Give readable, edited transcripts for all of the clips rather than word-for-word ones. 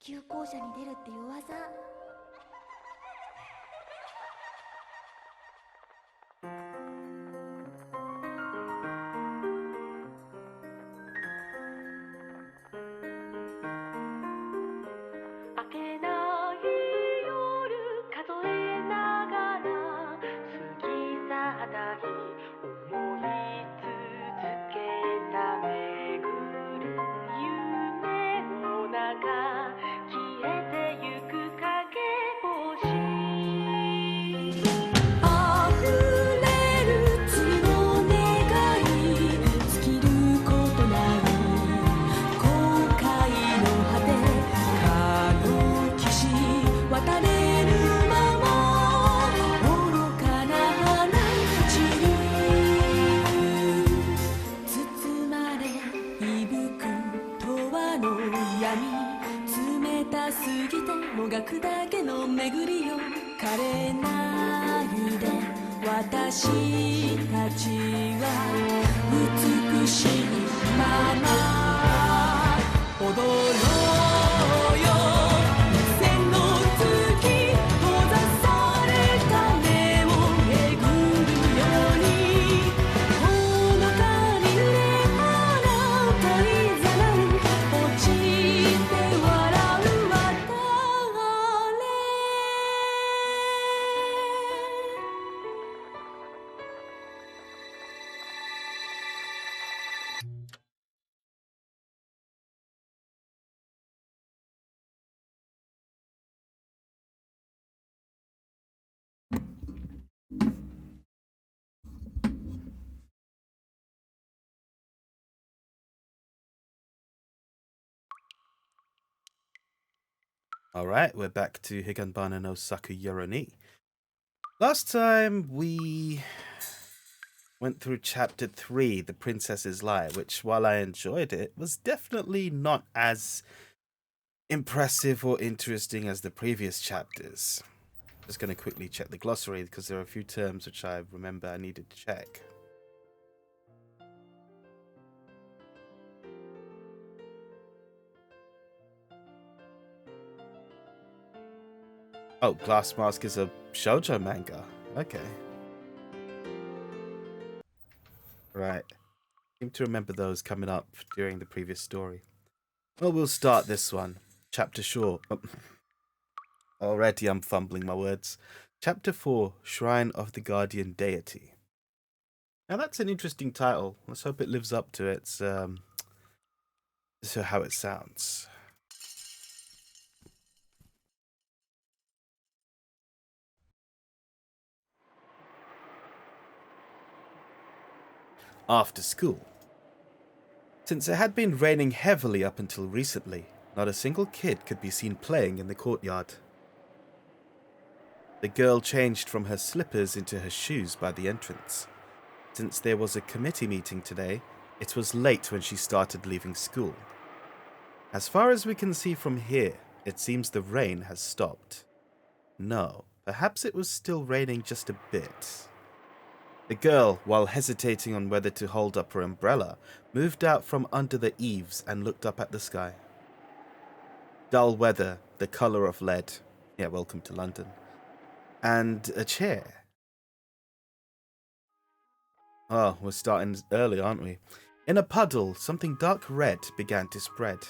旧校舎に出るっていう噂。明けない夜数えながら過ぎ去った日思い続けた巡る夢の中消えてゆく影星溢れる次の願い尽きることない後悔の果て渡れるまま愚かな花散る包まれ息吹く永遠の闇冷たすぎてもがくだけの巡りよ枯れないで私たちは美しいまま踊ろうよAlright, we're back to Higanbana no Saku Yoru. Last time we went through chapter 3, The Princess's Lie, which, while I enjoyed it, was definitely not as impressive or interesting as the previous chapters. Just going to quickly check the glossary because there are a few terms which I remember I needed to check. Oh, Glass Mask is a shoujo manga. Okay. Right. Seem to remember those coming up during the previous story. Well, we'll start this one. Chapter 4. Already I'm fumbling my words. Chapter 4, Shrine of the Guardian Deity. Now that's an interesting title. Let's hope it lives up to its how it sounds. After school. Since it had been raining heavily up until recently, not a single kid could be seen playing in the courtyard. The girl changed from her slippers into her shoes by the entrance. Since there was a committee meeting today, it was late when she started leaving school. As far as we can see from here, it seems the rain has stopped. No, perhaps it was still raining just a bit. The girl, while hesitating on whether to hold up her umbrella, moved out from under the eaves and looked up at the sky. Dull weather, the colour of lead. Yeah, welcome to London. And a chair. Oh, we're starting early, aren't we? In a puddle, something dark red began to spread.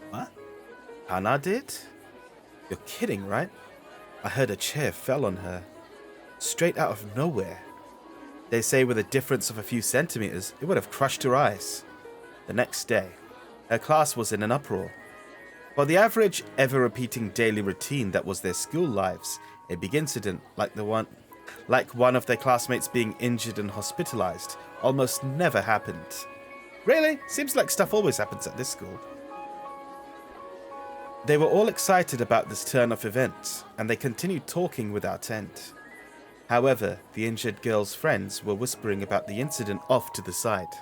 What? Hana did? You're kidding, right? I heard a chair fell on her. Straight out of nowhere. They say with a difference of a few centimeters, it would have crushed her eyes. The next day, her class was in an uproar. For the average, ever-repeating daily routine that was their school lives, a big incident like one of their classmates being injured and hospitalized almost never happened. Really? Seems like stuff always happens at this school. They were all excited about this turn of events, and they continued talking without end. However, the injured girl's friends were whispering about the incident off to the side.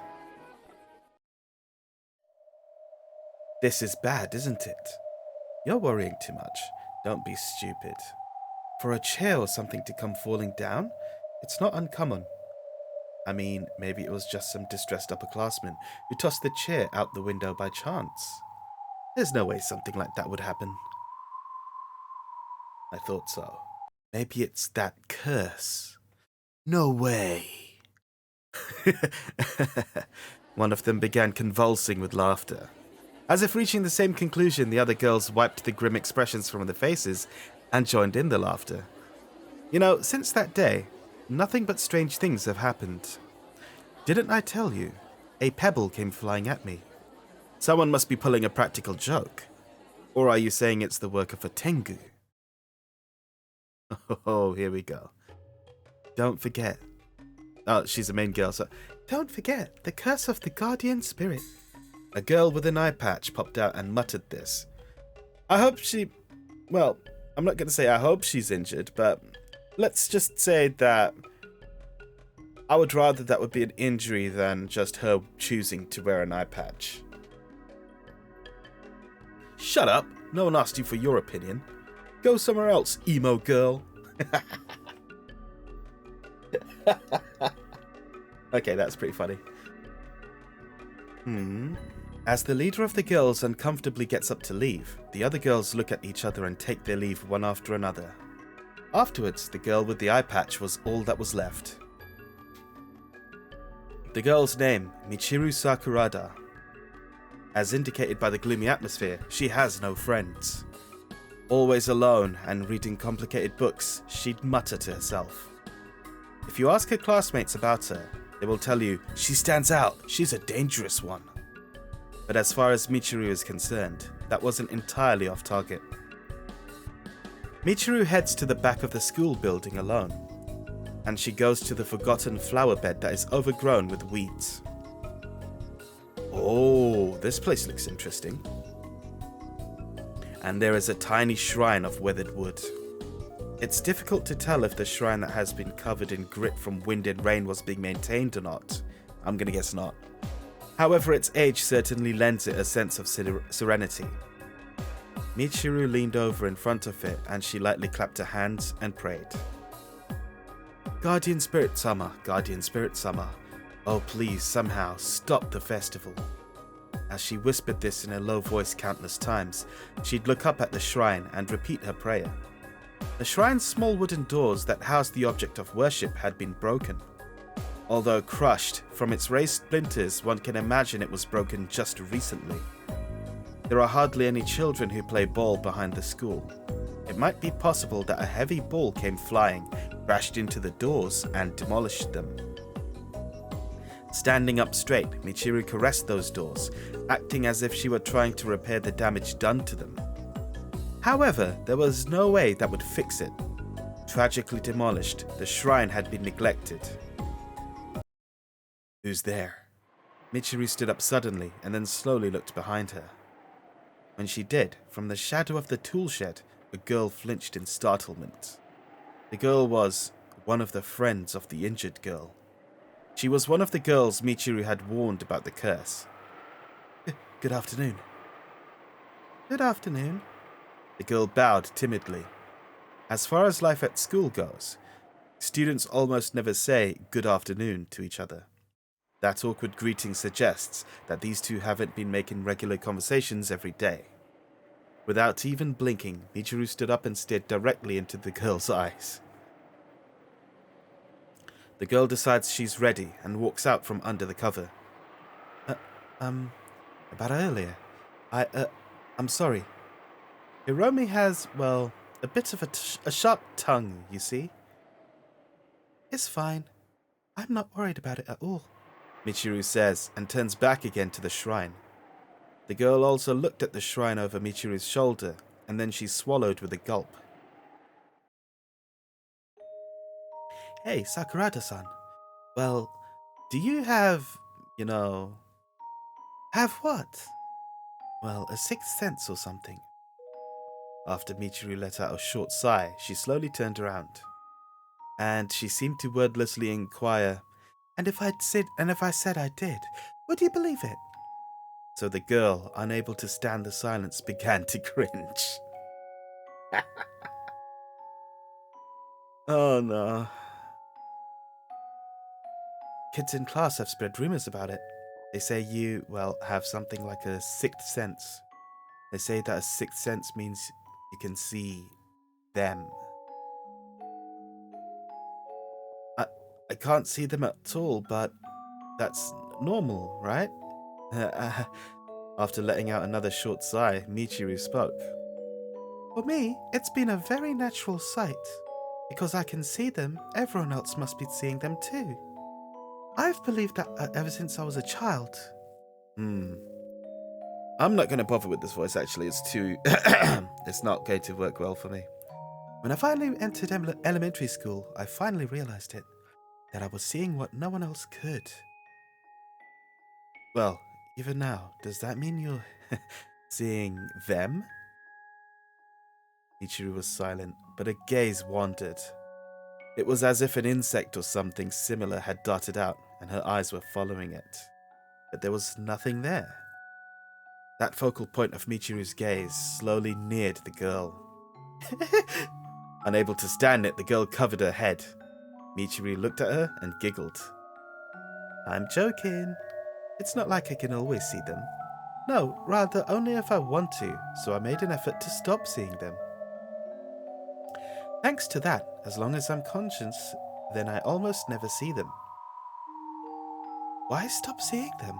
This is bad, isn't it? You're worrying too much. Don't be stupid. For a chair or something to come falling down, it's not uncommon. I mean, maybe it was just some distressed upperclassman who tossed the chair out the window by chance. There's no way something like that would happen. I thought so. Maybe it's that curse. No way. One of them began convulsing with laughter. As if reaching the same conclusion, the other girls wiped the grim expressions from their faces and joined in the laughter. You know, since that day, nothing but strange things have happened. Didn't I tell you? A pebble came flying at me. Someone must be pulling a practical joke. Or are you saying it's the work of a Tengu? Oh, here we go. Don't forget. Oh, she's a main girl, so... Don't forget, the curse of the guardian spirit. A girl with an eye patch popped out and muttered this. I hope she... Well, I'm not going to say I hope she's injured, but let's just say that I would rather that would be an injury than just her choosing to wear an eye patch. Shut up. No one asked you for your opinion. Go somewhere else, emo girl. Okay, that's pretty funny. As the leader of the girls uncomfortably gets up to leave, the other girls look at each other and take their leave one after another. Afterwards, the girl with the eye patch was all that was left. The girl's name, Michiru Sakurada. As indicated by the gloomy atmosphere, she has no friends. Always alone and reading complicated books, she'd mutter to herself. If you ask her classmates about her, they will tell you, she stands out, she's a dangerous one. But as far as Michiru is concerned, that wasn't entirely off target. Michiru heads to the back of the school building alone, and she goes to the forgotten flower bed that is overgrown with weeds. Oh, this place looks interesting. And there is a tiny shrine of weathered wood. It's difficult to tell if the shrine that has been covered in grit from wind and rain was being maintained or not. I'm gonna guess not. However, its age certainly lends it a sense of serenity. Michiru leaned over in front of it and she lightly clapped her hands and prayed. Guardian Spirit Summer, Guardian Spirit Summer, oh please somehow stop the festival. As she whispered this in a low voice countless times, she'd look up at the shrine and repeat her prayer. The shrine's small wooden doors that housed the object of worship had been broken. Although crushed, from its raised splinters one can imagine it was broken just recently. There are hardly any children who play ball behind the school. It might be possible that a heavy ball came flying, crashed into the doors, and demolished them. Standing up straight, Michiru caressed those doors, acting as if she were trying to repair the damage done to them. However, there was no way that would fix it. Tragically demolished, the shrine had been neglected. Who's there? Michiru stood up suddenly and then slowly looked behind her. When she did, from the shadow of the tool shed, a girl flinched in startlement. The girl was one of the friends of the injured girl. She was one of the girls Michiru had warned about the curse. Good afternoon. Good afternoon. The girl bowed timidly. As far as life at school goes, students almost never say good afternoon to each other. That awkward greeting suggests that these two haven't been making regular conversations every day. Without even blinking, Michiru stood up and stared directly into the girl's eyes. The girl decides she's ready and walks out from under the cover. About earlier. I'm sorry. Hiromi has, well, a bit of a sharp tongue, you see. It's fine. I'm not worried about it at all, Michiru says and turns back again to the shrine. The girl also looked at the shrine over Michiru's shoulder, and then she swallowed with a gulp. Hey, Sakurada-san. Well, do you have, Have what? Well, a sixth sense or something. After Michiru let out a short sigh, she slowly turned around. And she seemed to wordlessly inquire, And if I said I did, would you believe it? So the girl, unable to stand the silence, began to cringe. Oh no. kids in class have spread rumors about it. They say you, well, have something like a sixth sense. They say that a sixth sense means you can see them. I can't see them at all, but that's normal, right? After letting out another short sigh, Michiru spoke. For me, it's been a very natural sight. Because I can see them, everyone else must be seeing them too. I've believed that ever since I was a child. I'm not going to bother with this voice, actually. It's too... it's not going to work well for me. When I finally entered elementary school, I finally realized it. That I was seeing what no one else could. Well, even now, does that mean you're seeing them? Michiru was silent, but her gaze wandered. It was as if an insect or something similar had darted out, and her eyes were following it. But there was nothing there. That focal point of Michiru's gaze slowly neared the girl. Unable to stand it, the girl covered her head. Michiru looked at her and giggled. I'm joking. It's not like I can always see them. No, rather only if I want to, so I made an effort to stop seeing them. Thanks to that, as long as I'm conscious, then I almost never see them. Why stop seeing them?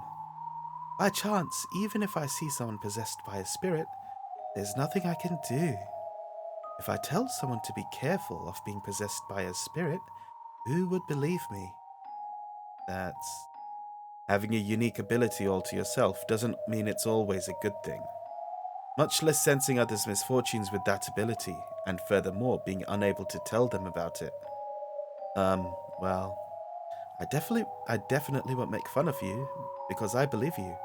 By chance, even if I see someone possessed by a spirit, there's nothing I can do. If I tell someone to be careful of being possessed by a spirit, who would believe me? That's... Having a unique ability all to yourself doesn't mean it's always a good thing. Much less sensing others' misfortunes with that ability, and furthermore being unable to tell them about it. Well, I definitely won't make fun of you, because I believe you.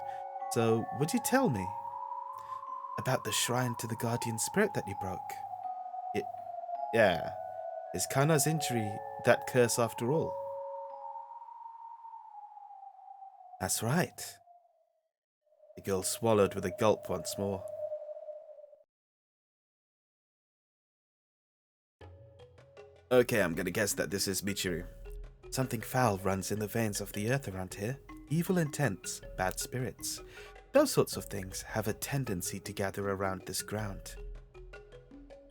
So, would you tell me about the shrine to the guardian spirit that you broke? Yeah. Is Kana's injury that curse after all? That's right. The girl swallowed with a gulp once more. Okay, I'm gonna guess that this is Michiru. Something foul runs in the veins of the earth around here. Evil intents, bad spirits. Those sorts of things have a tendency to gather around this ground.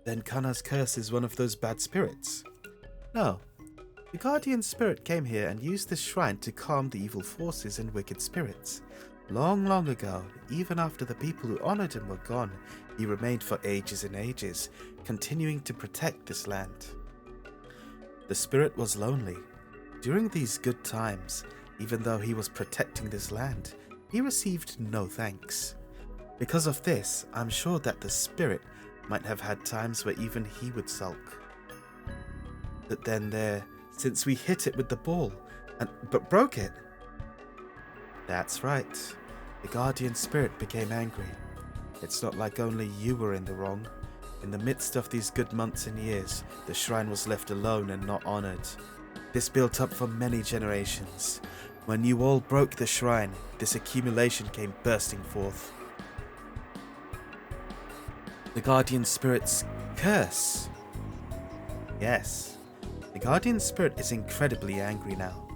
Then Kana's curse is one of those bad spirits? No. The guardian spirit came here and used this shrine to calm the evil forces and wicked spirits. Long, long ago, even after the people who honored him were gone, he remained for ages and ages, continuing to protect this land. The spirit was lonely. During these good times, even though he was protecting this land, he received no thanks. Because of this, I'm sure that the spirit might have had times where even he would sulk. But then since we hit it with the ball, but broke it. That's right. The guardian spirit became angry. It's not like only you were in the wrong. In the midst of these good months and years, the shrine was left alone and not honored. This built up for many generations. When you all broke the shrine, this accumulation came bursting forth. The guardian spirit's curse. Yes, the guardian spirit is incredibly angry now.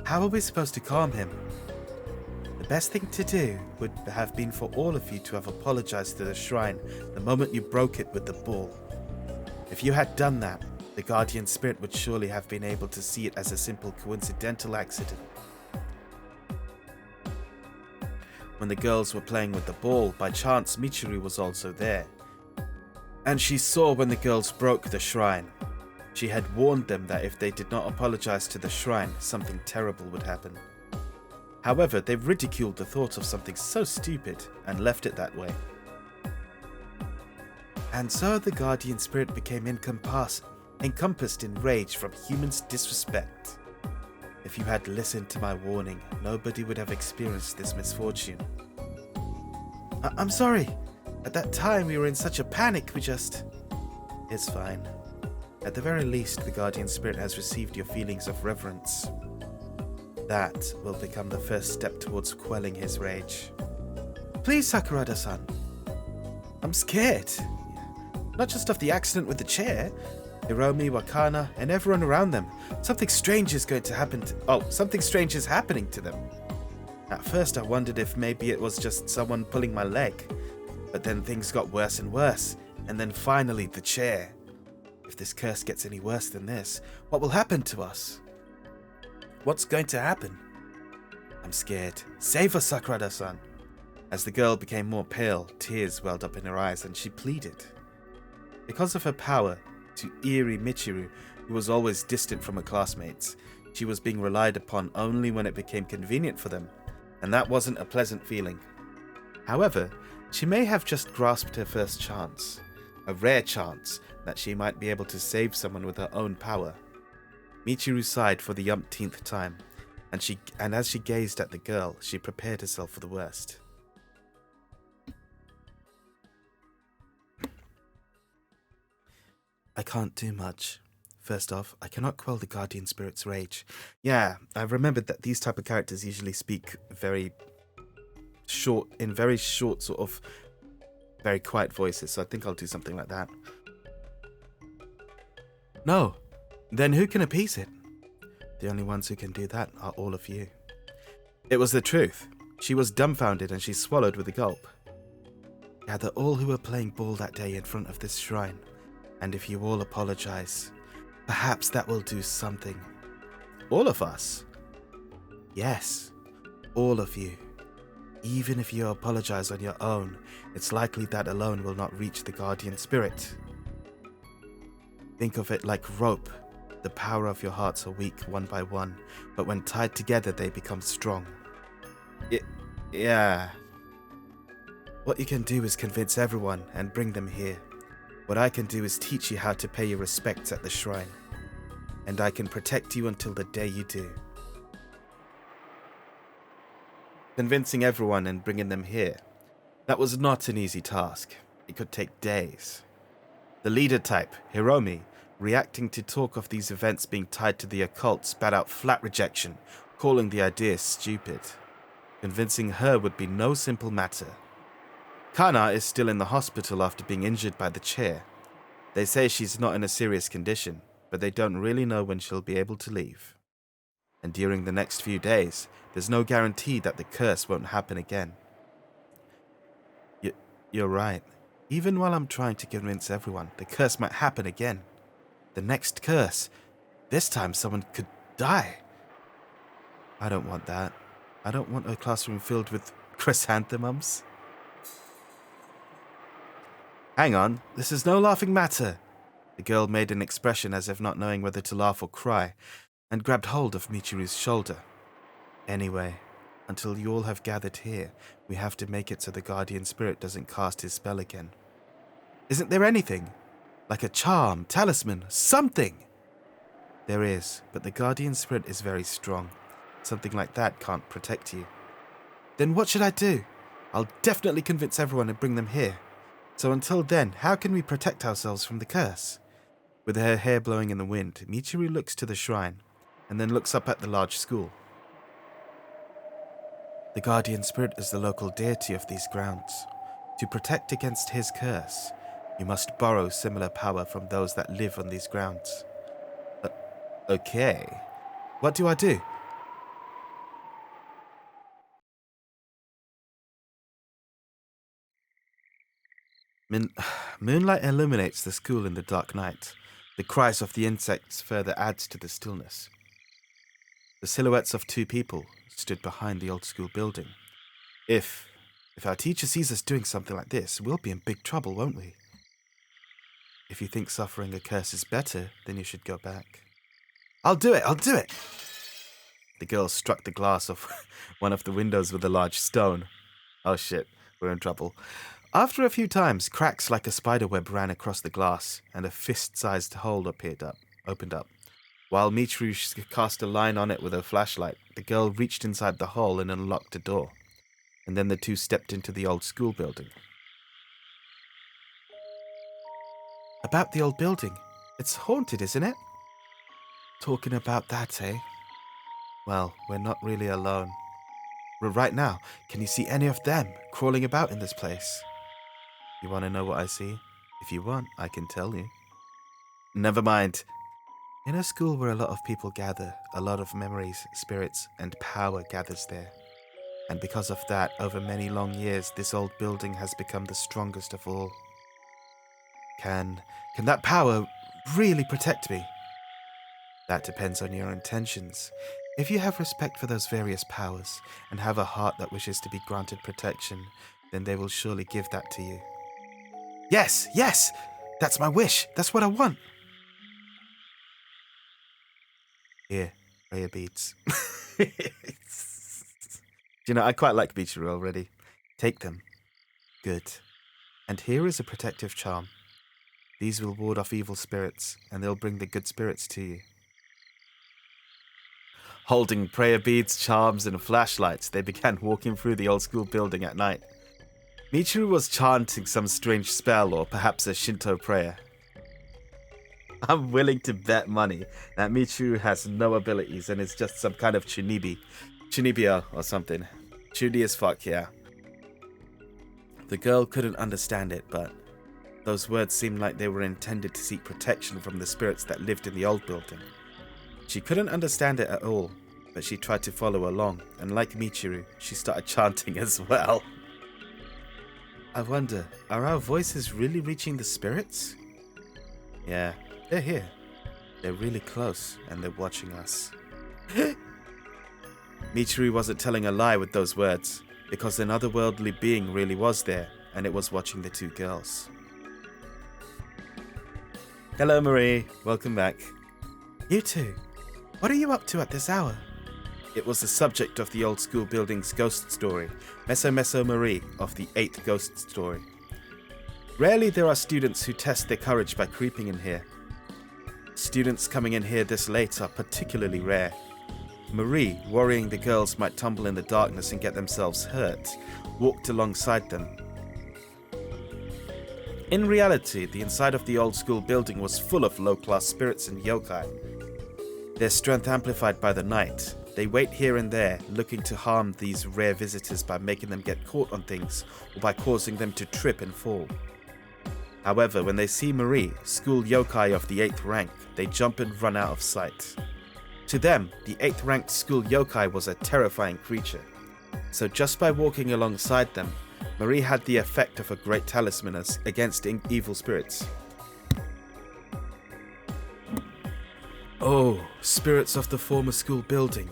How are we supposed to calm him? The best thing to do would have been for all of you to have apologized to the shrine the moment you broke it with the ball. If you had done that, the guardian spirit would surely have been able to see it as a simple coincidental accident. When the girls were playing with the ball, by chance Michiru was also there. And she saw when the girls broke the shrine. She had warned them that if they did not apologize to the shrine, something terrible would happen. However, they ridiculed the thought of something so stupid and left it that way. And so the guardian spirit became encompassed in rage from humans' disrespect. If you had listened to my warning, nobody would have experienced this misfortune. I'm sorry. At that time we were in such a panic, It's fine. At the very least, the guardian spirit has received your feelings of reverence. That will become the first step towards quelling his rage. Please, Sakurada-san. I'm scared. Not just of the accident with the chair, Hiromi, Wakana, and everyone around them. Something strange is happening to them. At first I wondered if maybe it was just someone pulling my leg, but then things got worse and worse, and then finally the chair. If this curse gets any worse than this, what will happen to us? What's going to happen? I'm scared. Save us, Sakurada-san. As the girl became more pale, tears welled up in her eyes and she pleaded. Because of her power to eerie Michiru, who was always distant from her classmates, she was being relied upon only when it became convenient for them, and that wasn't a pleasant feeling. However, she may have just grasped her first chance, a rare chance that she might be able to save someone with her own power. Michiru sighed for the umpteenth time, and as she gazed at the girl, she prepared herself for the worst. I can't do much. First off, I cannot quell the guardian spirit's rage. Yeah, I've remembered that these type of characters usually speak very short, sort of very quiet voices, so I think I'll do something like that. No. Then who can appease it? The only ones who can do that are all of you. It was the truth. She was dumbfounded and she swallowed with a gulp. Gather all who were playing ball that day in front of this shrine, and if you all apologize, perhaps that will do something. All of us? Yes, all of you. Even if you apologize on your own, it's likely that alone will not reach the guardian spirit. Think of it like rope. The power of your hearts are weak one by one, but when tied together they become strong. Yeah. What you can do is convince everyone and bring them here. What I can do is teach you how to pay your respects at the shrine. And I can protect you until the day you do. Convincing everyone and bringing them here. That was not an easy task. It could take days. The leader type, Hiromi, reacting to talk of these events being tied to the occult, spat out flat rejection, calling the idea stupid. Convincing her would be no simple matter. Kana is still in the hospital after being injured by the chair. They say she's not in a serious condition, but they don't really know when she'll be able to leave. And during the next few days, there's no guarantee that the curse won't happen again. You're right. Even while I'm trying to convince everyone, the curse might happen again. The next curse. This time someone could die. I don't want that. I don't want a classroom filled with chrysanthemums. Hang on, this is no laughing matter. The girl made an expression as if not knowing whether to laugh or cry, and grabbed hold of Michiru's shoulder. Anyway, until you all have gathered here, we have to make it so the guardian spirit doesn't cast his spell again. Isn't there anything? Like a charm, talisman, something? There is, but the guardian spirit is very strong. Something like that can't protect you. Then what should I do? I'll definitely convince everyone and bring them here. So until then, how can we protect ourselves from the curse? With her hair blowing in the wind, Michiru looks to the shrine, and then looks up at the large school. The guardian spirit is the local deity of these grounds. To protect against his curse, you must borrow similar power from those that live on these grounds. Okay. What do I do? Moonlight illuminates the school in the dark night. The cries of the insects further adds to the stillness. The silhouettes of two people stood behind the old school building. If our teacher sees us doing something like this, we'll be in big trouble, won't we? If you think suffering a curse is better, then you should go back. I'll do it! The girl struck the glass of one of the windows with a large stone. Oh shit, we're in trouble. After a few times, cracks like a spiderweb ran across the glass, and a fist-sized hole opened up. While Michiru cast a line on it with her flashlight, the girl reached inside the hole and unlocked a door. And then the two stepped into the old school building. About the old building. It's haunted, isn't it? Talking about that, eh? Well, we're not really alone. Right now, can you see any of them crawling about in this place? You want to know what I see? If you want, I can tell you. Never mind. In a school where a lot of people gather, a lot of memories, spirits, and power gathers there. And because of that, over many long years, this old building has become the strongest of all. Can that power really protect me? That depends on your intentions. If you have respect for those various powers and have a heart that wishes to be granted protection, then they will surely give that to you. Yes, yes! That's my wish. That's what I want. Here, prayer beads. You know, I quite like Michiru already. Take them. Good. And here is a protective charm. These will ward off evil spirits, and they'll bring the good spirits to you. Holding prayer beads, charms, and flashlights, they began walking through the old school building at night. Michiru was chanting some strange spell or perhaps a Shinto prayer. I'm willing to bet money that Michiru has no abilities and is just some kind of Chunibyo or something. Chuni as fuck, yeah. The girl couldn't understand it, but those words seemed like they were intended to seek protection from the spirits that lived in the old building. She couldn't understand it at all, but she tried to follow along, and like Michiru, she started chanting as well. I wonder, are our voices really reaching the spirits? Yeah, they're here. They're really close, and they're watching us. Michiru wasn't telling a lie with those words, because an otherworldly being really was there, and it was watching the two girls. Hello, Marie. Welcome back. You two, what are you up to at this hour? It was the subject of the old school building's ghost story, Meso Meso Marie of the 8th ghost story. Rarely there are students who test their courage by creeping in here. Students coming in here this late are particularly rare. Marie, worrying the girls might tumble in the darkness and get themselves hurt, walked alongside them. In reality, the inside of the old school building was full of low-class spirits and yōkai. Their strength amplified by the night, they wait here and there, looking to harm these rare visitors by making them get caught on things or by causing them to trip and fall. However, when they see Marie, school yōkai of the 8th rank, they jump and run out of sight. To them, the 8th ranked school yōkai was a terrifying creature. So just by walking alongside them, Marie had the effect of a great talisman against evil spirits. Oh, spirits of the former school building,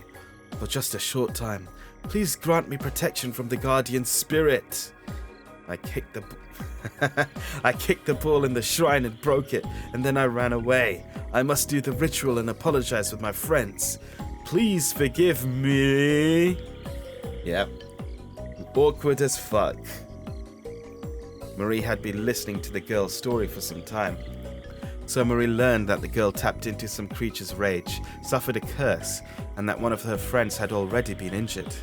for just a short time, please grant me protection from the guardian spirit. I kicked the ball in the shrine and broke it, and then I ran away. I must do the ritual and apologize with my friends. Please forgive me. Yep. Awkward as fuck. Marie had been listening to the girl's story for some time. So Marie learned that the girl tapped into some creature's rage, suffered a curse, and that one of her friends had already been injured.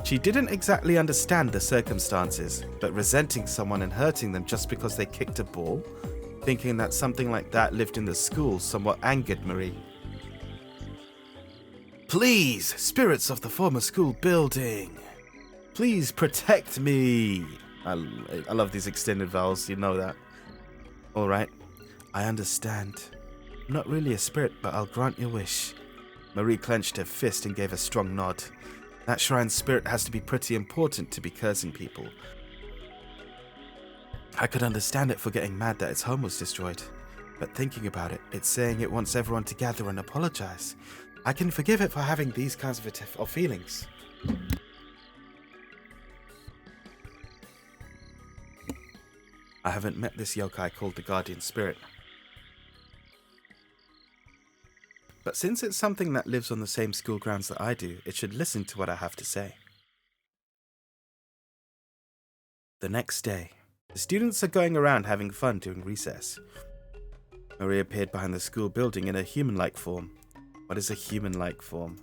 She didn't exactly understand the circumstances, but resenting someone and hurting them just because they kicked a ball, thinking that something like that lived in the school, somewhat angered Marie. Please, spirits of the former school building, please protect me. I love these extended vowels, you know that. Alright, I understand. I'm not really a spirit, but I'll grant your wish. Marie clenched her fist and gave a strong nod. That shrine's spirit has to be pretty important to be cursing people. I could understand it for getting mad that its home was destroyed, but thinking about it, it's saying it wants everyone to gather and apologize. I can forgive it for having these kinds of feelings. I haven't met this yōkai called the Guardian Spirit. But since it's something that lives on the same school grounds that I do, it should listen to what I have to say. The next day, the students are going around having fun during recess. Marie appeared behind the school building in a human-like form. What is a human-like form?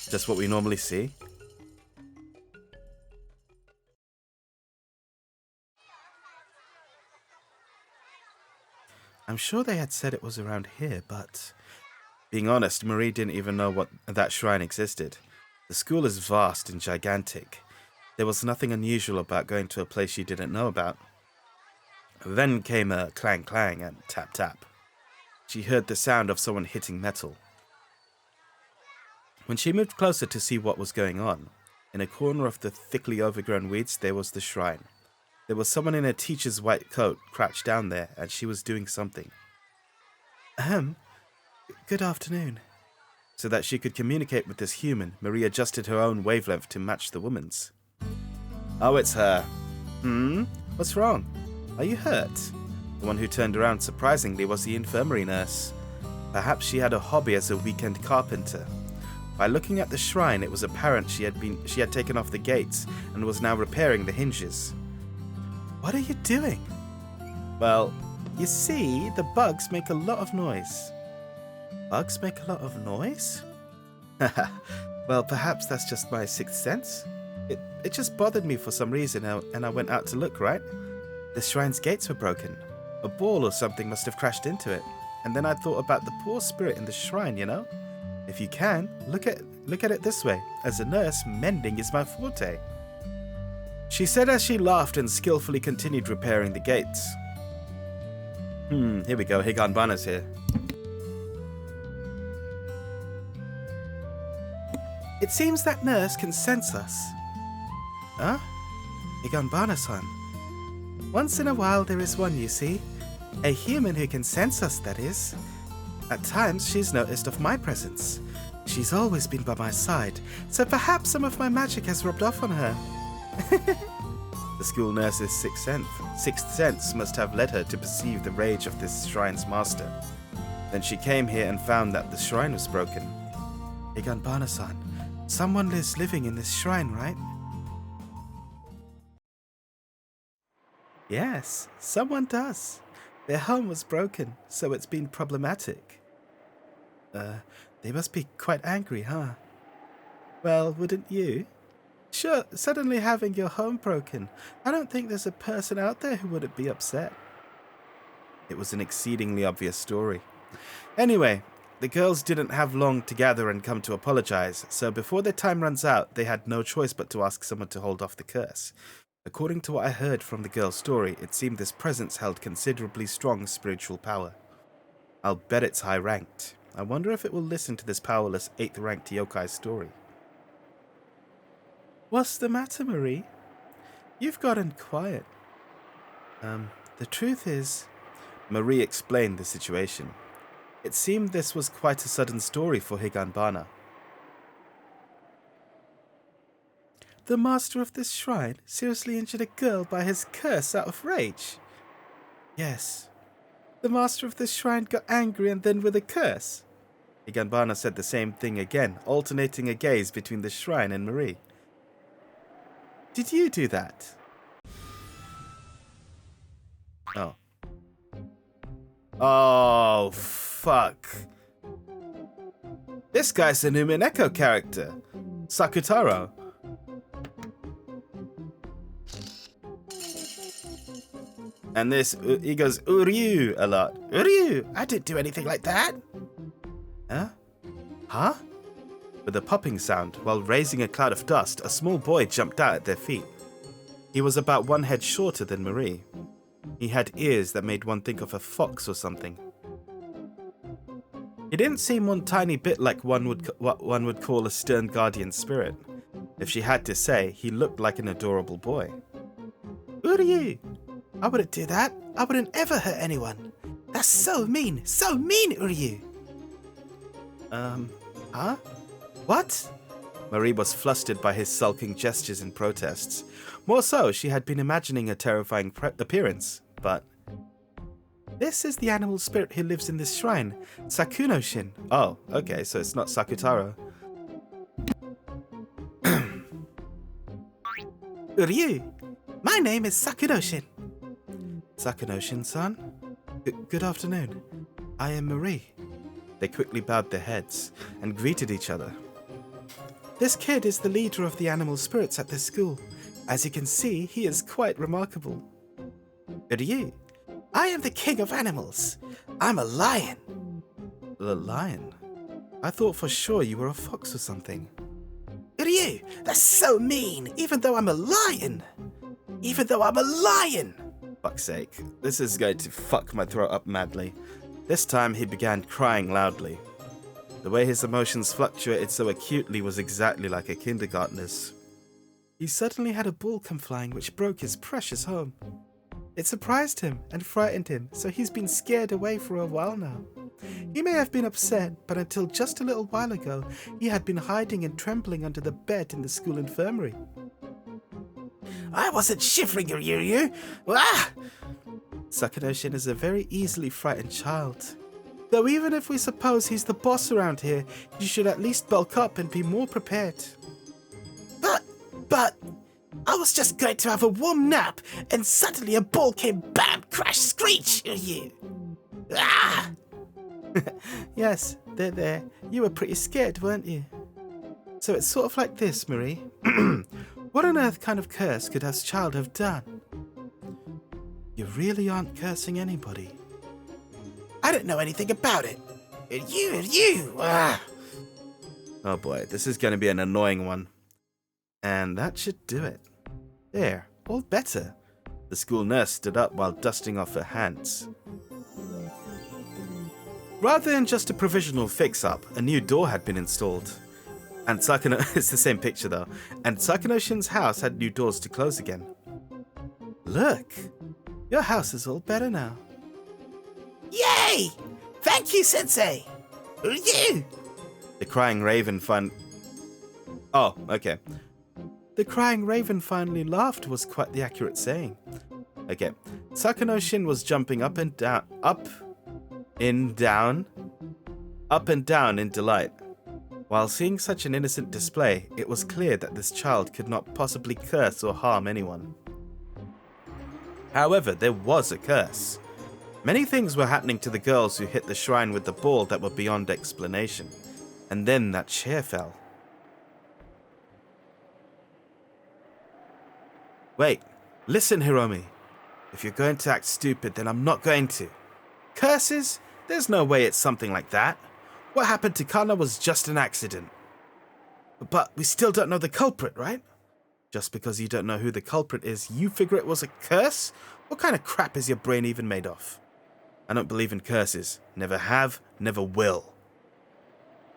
Just what we normally see? I'm sure they had said it was around here, but being honest, Marie didn't even know that shrine existed. The school is vast and gigantic. There was nothing unusual about going to a place she didn't know about. Then came a clang clang and tap tap. She heard the sound of someone hitting metal. When she moved closer to see what was going on, in a corner of the thickly overgrown weeds there was the shrine. There was someone in a teacher's white coat crouched down there, and she was doing something. Good afternoon. So that she could communicate with this human, Marie adjusted her own wavelength to match the woman's. Oh, it's her. What's wrong? Are you hurt? The one who turned around surprisingly was the infirmary nurse. Perhaps she had a hobby as a weekend carpenter. By looking at the shrine, it was apparent she had taken off the gates and was now repairing the hinges. What are you doing? Well, you see, the bugs make a lot of noise. Bugs make a lot of noise? Well, perhaps that's just my sixth sense. It just bothered me for some reason, and I went out to look, right? The shrine's gates were broken. A ball or something must have crashed into it. And then I thought about the poor spirit in the shrine, you know? If you can, look at it this way. As a nurse, mending is my forte. She said as she laughed and skillfully continued repairing the gates. Here we go, Higanbana's here. It seems that nurse can sense us. Huh? Higanbana-san. Once in a while there is one, you see. A human who can sense us, that is. At times she's noticed of my presence. She's always been by my side, so perhaps some of my magic has rubbed off on her. The school nurse's sixth sense must have led her to perceive the rage of this shrine's master. Then she came here and found that the shrine was broken. Higanbana-san, someone is living in this shrine, right? Yes, someone does. Their home was broken, so it's been problematic. They must be quite angry, huh? Well, wouldn't you? Sure, suddenly having your home broken, I don't think there's a person out there who wouldn't be upset. It was an exceedingly obvious story. Anyway, the girls didn't have long to gather and come to apologize, so before their time runs out, they had no choice but to ask someone to hold off the curse. According to what I heard from the girl's story, it seemed this presence held considerably strong spiritual power. I'll bet it's high-ranked. I wonder if it will listen to this powerless 8th-ranked yōkai's story. What's the matter, Marie? You've gotten quiet. The truth is... Marie explained the situation. It seemed this was quite a sudden story for Higanbana. The master of this shrine seriously injured a girl by his curse out of rage. Yes. The master of this shrine got angry and then with a curse. Higanbana said the same thing again, alternating a gaze between the shrine and Marie. Did you do that? Oh. Oh, fuck. This guy's a new Mineko character. Sakutaro. And this, he goes, Uryu a lot. Uryu, I didn't do anything like that. Huh? Huh? With a popping sound, while raising a cloud of dust, a small boy jumped out at their feet. He was about one head shorter than Marie. He had ears that made one think of a fox or something. He didn't seem one tiny bit like what one would call a stern guardian spirit. If she had to say, he looked like an adorable boy. Uryu! I wouldn't do that. I wouldn't ever hurt anyone. That's so mean, Uryu. Huh? What? Marie was flustered by his sulking gestures and protests. More so, she had been imagining a terrifying appearance, but... This is the animal spirit who lives in this shrine, Sakuno-shin. Oh, okay, so it's not Sakutaro. Uryu, my name is Sakuno-shin. Sakuno-shin-san? Good afternoon. I am Marie. They quickly bowed their heads and greeted each other. This kid is the leader of the animal spirits at this school. As you can see, he is quite remarkable. Uryu, I am the king of animals. I'm a lion. A lion? I thought for sure you were a fox or something. Uryu, that's so mean, even though I'm a lion. Fuck's sake, this is going to fuck my throat up madly. This time he began crying loudly. The way his emotions fluctuated so acutely was exactly like a kindergartner's. He suddenly had a ball come flying which broke his precious home. It surprised him and frightened him, so he's been scared away for a while now. He may have been upset, but until just a little while ago, he had been hiding and trembling under the bed in the school infirmary. I wasn't shivering, Yoru! Ah! Sakunoshin is a very easily frightened child. Though even if we suppose he's the boss around here, you should at least bulk up and be more prepared. But, I was just going to have a warm nap, and suddenly a ball came bam, crash, screech, Yoru! Ah! Yes, there. You were pretty scared, weren't you? So it's sort of like this, Marie. What on earth kind of curse could this child have done? You really aren't cursing anybody. I don't know anything about it. You. Ah. Oh boy, this is going to be an annoying one. And that should do it. There, all better. The school nurse stood up while dusting off her hands. Rather than just a provisional fix-up, a new door had been installed. And it's the same picture though. And Sakunoshin's house had new doors to close again. Look, your house is all better now. Yay! Thank you, Sensei! Who are you? The crying raven Oh, okay. The crying raven finally laughed was quite the accurate saying. Okay, Sakunoshin was jumping up and down in delight. While seeing such an innocent display, it was clear that this child could not possibly curse or harm anyone. However, there was a curse. Many things were happening to the girls who hit the shrine with the ball that were beyond explanation. And then that chair fell. Wait, listen, Hiromi. If you're going to act stupid, then I'm not going to. Curses? There's no way it's something like that. What happened to Kana was just an accident. But we still don't know the culprit, right? Just because you don't know who the culprit is, you figure it was a curse? What kind of crap is your brain even made of? I don't believe in curses. Never have, never will.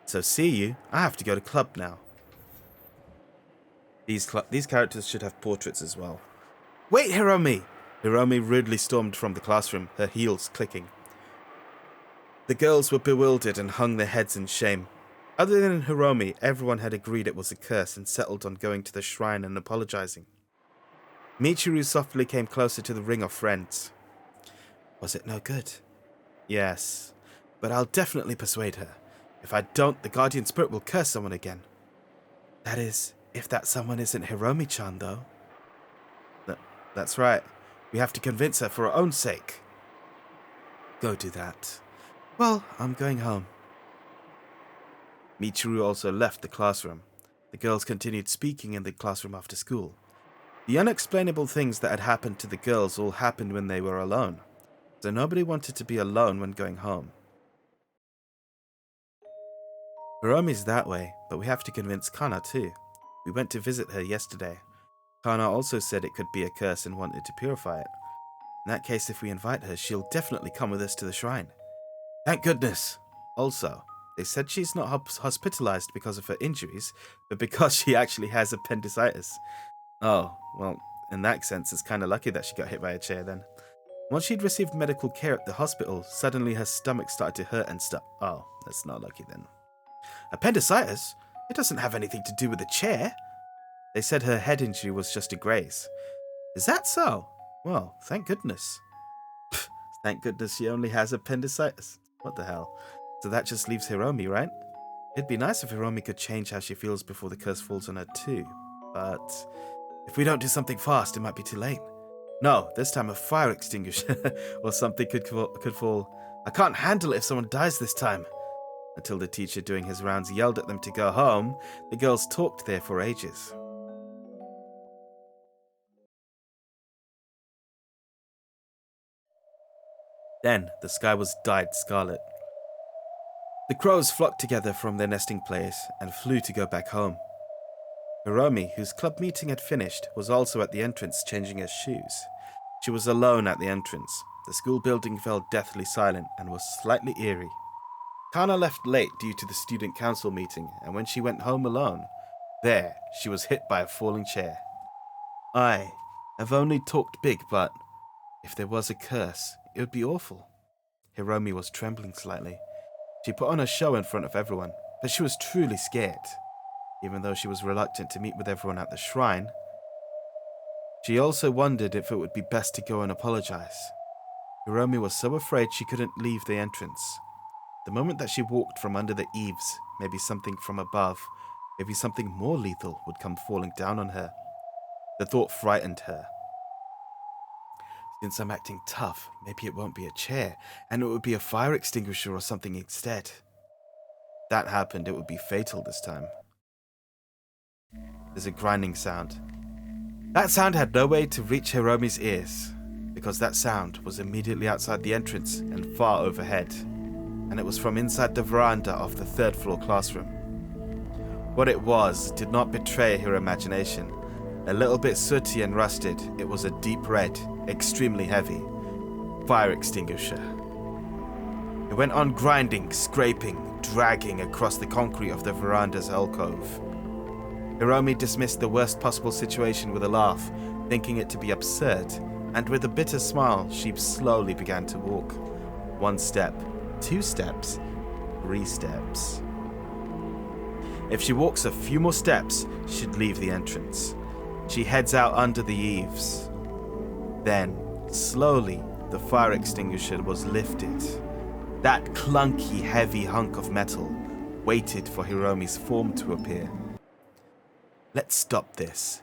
So see you, I have to go to club now. These characters should have portraits as well. Wait, Hiromi! Hiromi rudely stormed from the classroom, her heels clicking. The girls were bewildered and hung their heads in shame. Other than Hiromi, everyone had agreed it was a curse and settled on going to the shrine and apologizing. Michiru softly came closer to the ring of friends. Was it no good? Yes, but I'll definitely persuade her. If I don't, the guardian spirit will curse someone again. That is, if that someone isn't Hiromi-chan, though. That's right. We have to convince her for her own sake. Go do that. Well, I'm going home. Michiru also left the classroom. The girls continued speaking in the classroom after school. The unexplainable things that had happened to the girls all happened when they were alone, so nobody wanted to be alone when going home. Hiromi's that way, but we have to convince Kana too. We went to visit her yesterday. Kana also said it could be a curse and wanted to purify it. In that case, if we invite her, she'll definitely come with us to the shrine. Thank goodness! Also, they said she's not hospitalized because of her injuries, but because she actually has appendicitis. Oh, well, in that sense, it's kind of lucky that she got hit by a chair then. Once she'd received medical care at the hospital, suddenly her stomach started to hurt and stuff. Oh, that's not lucky then. Appendicitis? It doesn't have anything to do with the chair. They said her head injury was just a graze. Is that so? Well, thank goodness. Thank goodness she only has appendicitis. What the hell? So that just leaves Hiromi, right? It'd be nice if Hiromi could change how she feels before the curse falls on her too. But if we don't do something fast, it might be too late. No, this time a fire extinguisher or something could fall. I can't handle it if someone dies this time. Until the teacher doing his rounds yelled at them to go home, the girls talked there for ages. Then the sky was dyed scarlet. The crows flocked together from their nesting place and flew to go back home. Hiromi, whose club meeting had finished, was also at the entrance changing her shoes. She was alone at the entrance. The school building felt deathly silent and was slightly eerie. Kana left late due to the student council meeting, and when she went home alone, there she was hit by a falling chair. I have only talked big, but if there was a curse, it would be awful. Hiromi was trembling slightly. She put on a show in front of everyone, but she was truly scared. Even though she was reluctant to meet with everyone at the shrine, she also wondered if it would be best to go and apologize. Hiromi was so afraid she couldn't leave the entrance. The moment that she walked from under the eaves, maybe something from above, maybe something more lethal would come falling down on her. The thought frightened her. Since I'm acting tough, maybe it won't be a chair, and it would be a fire extinguisher or something instead. If that happened, it would be fatal this time. There's a grinding sound. That sound had no way to reach Hiromi's ears, because that sound was immediately outside the entrance and far overhead, and it was from inside the veranda of the third-floor classroom. What it was did not betray her imagination. A little bit sooty and rusted, it was a deep red, extremely heavy fire extinguisher. It went on grinding, scraping, dragging across the concrete of the veranda's alcove. Hiromi dismissed the worst possible situation with a laugh, thinking it to be absurd, and with a bitter smile, she slowly began to walk. 1 step, 2 steps, 3 steps. If she walks a few more steps, she'd leave the entrance. She heads out under the eaves. Then, slowly, the fire extinguisher was lifted. That clunky, heavy hunk of metal waited for Hiromi's form to appear. Let's stop this,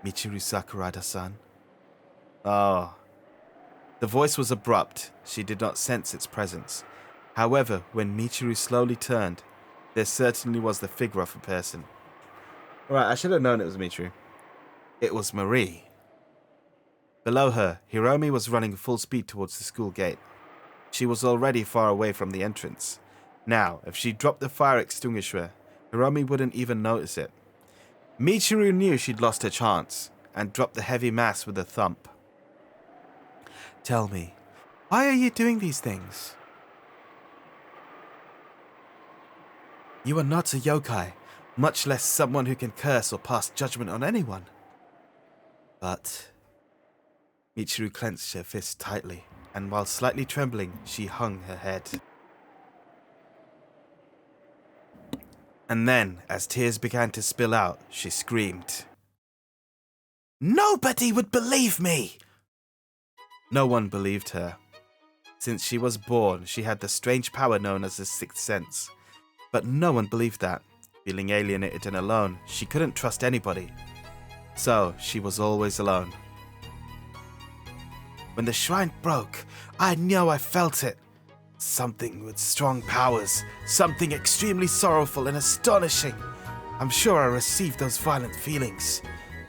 Michiru Sakurada-san. Ah. The voice was abrupt. She did not sense its presence. However, when Michiru slowly turned, there certainly was the figure of a person. Right, I should have known it was Michiru. It was Marie. Below her, Hiromi was running full speed towards the school gate. She was already far away from the entrance. Now, if she dropped the fire extinguisher, Hiromi wouldn't even notice it. Michiru knew she'd lost her chance, and dropped the heavy mass with a thump. Tell me, why are you doing these things? You are not a yōkai, much less someone who can curse or pass judgment on anyone. But Michiru clenched her fist tightly, and while slightly trembling, she hung her head. And then, as tears began to spill out, she screamed. Nobody would believe me! No one believed her. Since she was born, she had the strange power known as the sixth sense. But no one believed that. Feeling alienated and alone, she couldn't trust anybody. So, she was always alone. When the shrine broke, I knew I felt it. Something with strong powers, something extremely sorrowful and astonishing. I'm sure I received those violent feelings.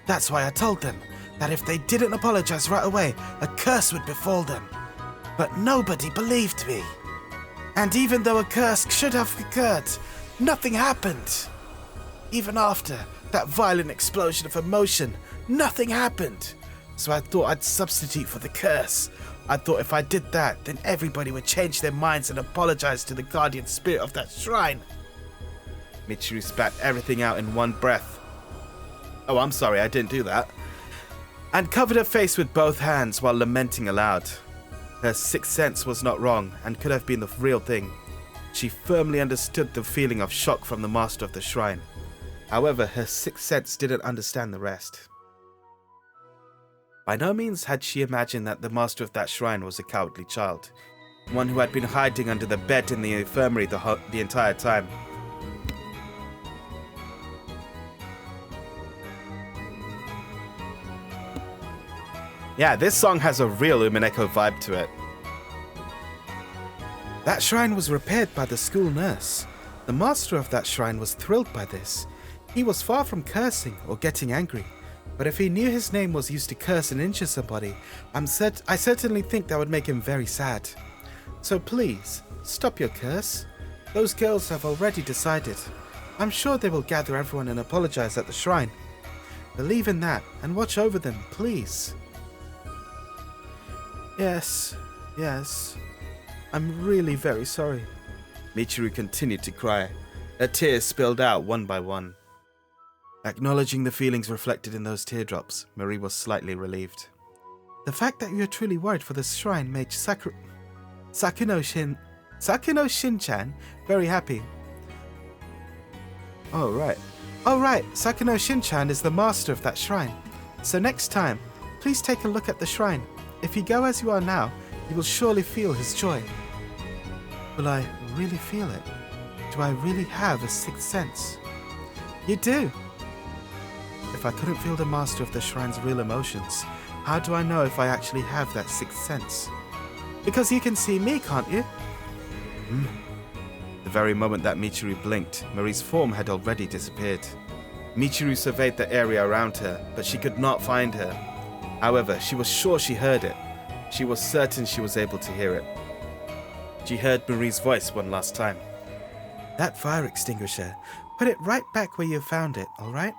That's why I told them that if they didn't apologize right away, a curse would befall them. But nobody believed me. And even though a curse should have occurred, nothing happened. Even after that violent explosion of emotion, nothing happened. So I thought I'd substitute for the curse. I thought if I did that, then everybody would change their minds and apologize to the guardian spirit of that shrine. Michiru spat everything out in one breath. Oh, I'm sorry, I didn't do that. And covered her face with both hands while lamenting aloud. Her sixth sense was not wrong and could have been the real thing. She firmly understood the feeling of shock from the master of the shrine. However, her sixth sense didn't understand the rest. By no means had she imagined that the master of that shrine was a cowardly child, one who had been hiding under the bed in the infirmary the entire time. Yeah, this song has a real Umineko vibe to it. That shrine was repaired by the school nurse. The master of that shrine was thrilled by this. He was far from cursing or getting angry. But if he knew his name was used to curse and injure somebody, I certainly think that would make him very sad. So please, stop your curse. Those girls have already decided. I'm sure they will gather everyone and apologize at the shrine. Believe in that and watch over them, please. Yes, yes. I'm really very sorry. Michiru continued to cry. Her tears spilled out one by one. Acknowledging the feelings reflected in those teardrops, Marie was slightly relieved. The fact that you are truly worried for this shrine made Sakuno Shin-chan very happy. Oh right, Sakuno Shin-chan is the master of that shrine. So next time, please take a look at the shrine. If you go as you are now, you will surely feel his joy. Will I really feel it? Do I really have a sixth sense? You do! If I couldn't feel the master of the shrine's real emotions, how do I know if I actually have that sixth sense? Because you can see me, can't you? The very moment that Michiru blinked, Marie's form had already disappeared. Michiru surveyed the area around her, but she could not find her. However, she was sure she heard it. She was certain she was able to hear it. She heard Marie's voice one last time. That fire extinguisher. Put it right back where you found it, alright?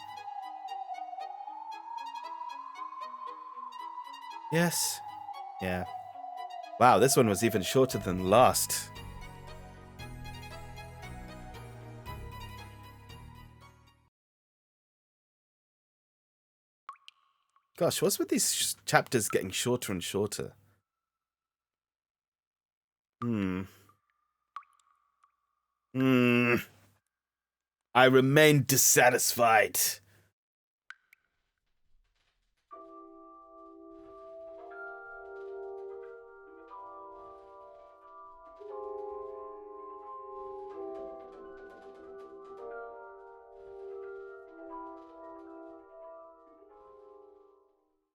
Yes. Yeah. Wow, this one was even shorter than last. Gosh, what's with these chapters getting shorter and shorter? I remain dissatisfied.